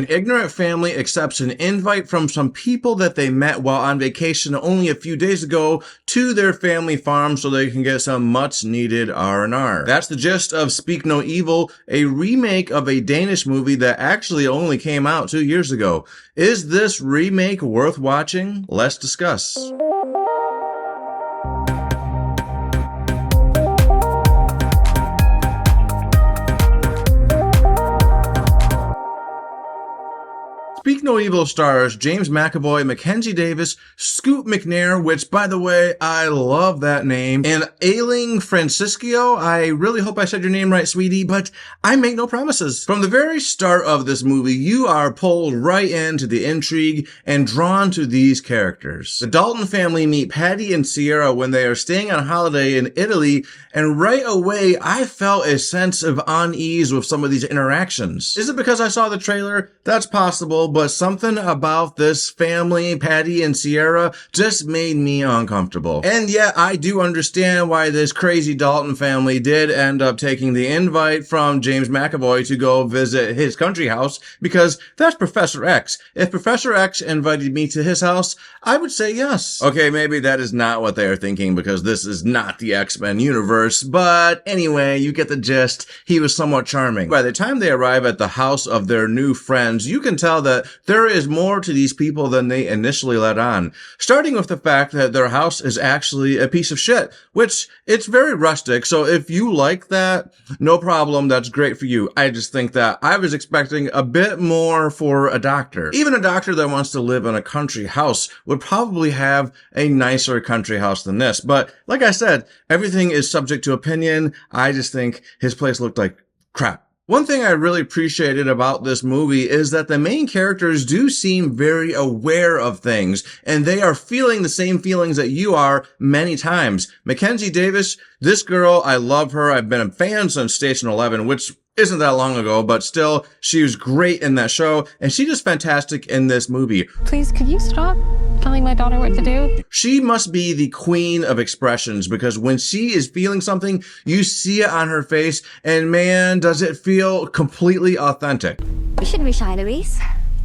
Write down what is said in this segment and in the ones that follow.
An ignorant family accepts an invite from some people that they met while on vacation only a few days ago to their family farm so they can get some much needed R&R. That's the gist of Speak No Evil, a remake of a Danish movie that actually only came out 2 years ago. Is this remake worth watching? Let's discuss. Speak No Evil stars James McAvoy, Mackenzie Davis, Scoot McNair, which, by the way, I love that name, and Alix Franciosi. I really hope I said your name right, sweetie, but I make no promises. From the very start of this movie, you are pulled right into the intrigue and drawn to these characters. The Dalton family meet Patty and Sierra when they are staying on holiday in Italy, and right away, I felt a sense of unease with some of these interactions. Is it because I saw the trailer? That's possible, but something about this family, Patty and Sierra, just made me uncomfortable. And yet, I do understand why this crazy Dalton family did end up taking the invite from James McAvoy to go visit his country house, because that's Professor X. If Professor X invited me to his house, I would say yes. Okay, maybe that is not what they are thinking, because this is not the X-Men universe, but anyway, you get the gist. He was somewhat charming. By the time they arrive at the house of their new friends, you can tell that there is more to these people than they initially let on. Starting with the fact that their house is actually a piece of shit, which it's very rustic. So if you like that, no problem. That's great for you. I just think that I was expecting a bit more for a doctor. Even a doctor that wants to live in a country house would probably have a nicer country house than this. But like I said, everything is subject to opinion. I just think his place looked like crap. One thing I really appreciated about this movie is that the main characters do seem very aware of things, and they are feeling the same feelings that you are many times. Mackenzie Davis, this girl, I love her. I've been a fan since Station 11, which isn't that long ago, but still, she was great in that show, and she is fantastic in this movie. Please, could you stop telling my daughter what to do? She must be the queen of expressions, because when she is feeling something, you see it on her face, and man, does it feel completely authentic. You shouldn't be shy, Louise.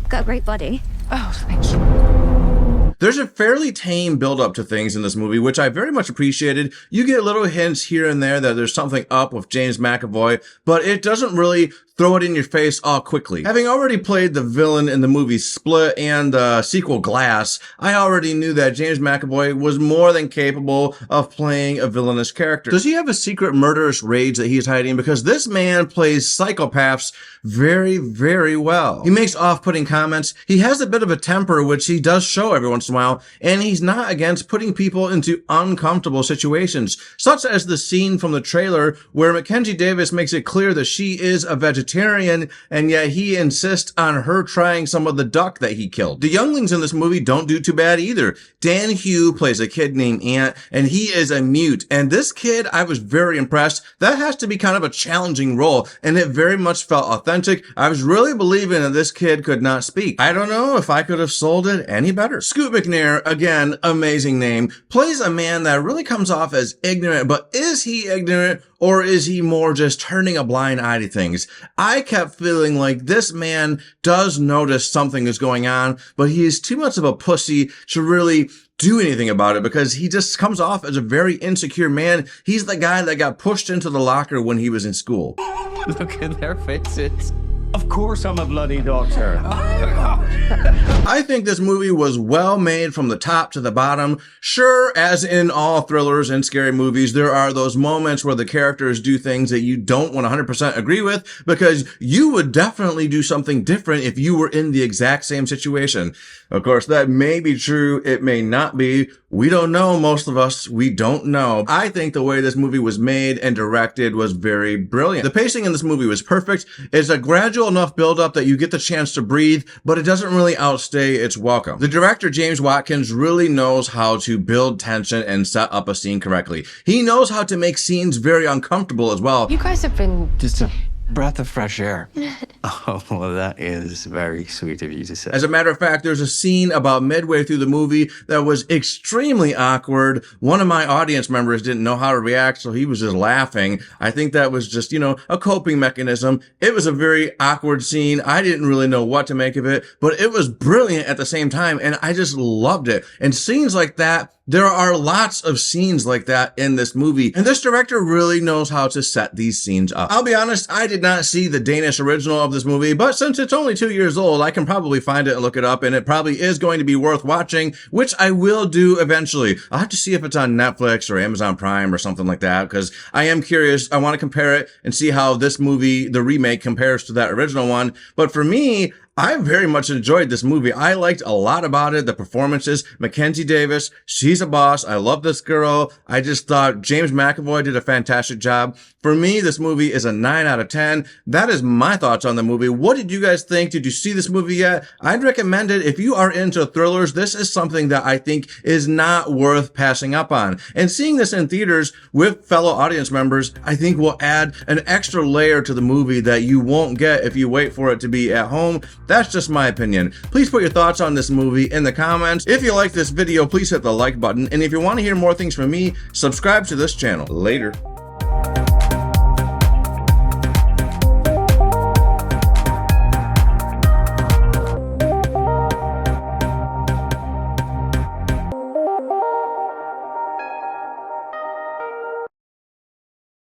Got a great body. Oh, thank you. There's a fairly tame build-up to things in this movie, which I very much appreciated. You get little hints here and there that there's something up with James McAvoy, but it doesn't really throw it in your face all quickly. Having already played the villain in the movie Split and the sequel Glass, I already knew that James McAvoy was more than capable of playing a villainous character. Does he have a secret murderous rage that he's hiding? Because this man plays psychopaths very, very well. He makes off-putting comments. He has a bit of a temper, which he does show every once in a while, and he's not against putting people into uncomfortable situations, such as the scene from the trailer where Mackenzie Davis makes it clear that she is a vegetarian, and yet he insists on her trying some of the duck that he killed. The younglings in this movie don't do too bad either. Dan Hugh plays a kid named Ant, and he is a mute. And this kid, I was very impressed. That has to be kind of a challenging role, and it very much felt authentic. I was really believing that this kid could not speak. I don't know if I could have sold it any better. Scoot McNair, again, amazing name, plays a man that really comes off as ignorant, but is he ignorant, or is he more just turning a blind eye to things? I kept feeling like this man does notice something is going on, but he is too much of a pussy to really do anything about it, because he just comes off as a very insecure man. He's the guy that got pushed into the locker when he was in school. Look at their faces. Of course I'm a bloody doctor. I think this movie was well made from the top to the bottom. Sure, as in all thrillers and scary movies, there are those moments where the characters do things that you don't 100% agree with, because you would definitely do something different if you were in the exact same situation. Of course, that may be true. It may not be. We don't know. Most of us, we don't know. I think the way this movie was made and directed was very brilliant. The pacing in this movie was perfect. It's a gradual enough build-up that you get the chance to breathe, but it doesn't really outstay its welcome. The director, James Watkins, really knows how to build tension and set up a scene correctly. He knows how to make scenes very uncomfortable as well. You guys have been just breath of fresh air. Oh, well, that is very sweet of you to say. As a matter of fact, there's a scene about midway through the movie that was extremely awkward. One of my audience members didn't know how to react, so he was just laughing. I think that was just, a coping mechanism. It was a very awkward scene. I didn't really know what to make of it, but it was brilliant at the same time, and I just loved it. And scenes like that, there are lots of scenes like that in this movie, and this director really knows how to set these scenes up. I'll be honest, I did not see the Danish original of this movie, but since it's only 2 years old, I can probably find it and look it up, and it probably is going to be worth watching, which I will do eventually. I'll have to see if it's on Netflix or Amazon Prime or something like that, because I am curious. I want to compare it and see how this movie, the remake, compares to that original one. But for me, I very much enjoyed this movie. I liked a lot about it. The performances, Mackenzie Davis, she's a boss. I love this girl. I just thought James McAvoy did a fantastic job. For me, this movie is a 9 out of 10. That is my thoughts on the movie. What did you guys think? Did you see this movie yet? I'd recommend it. If you are into thrillers, this is something that I think is not worth passing up on. And seeing this in theaters with fellow audience members, I think will add an extra layer to the movie that you won't get if you wait for it to be at home. That's just my opinion. Please put your thoughts on this movie in the comments. If you like this video, please hit the like button. And if you want to hear more things from me, subscribe to this channel. Later.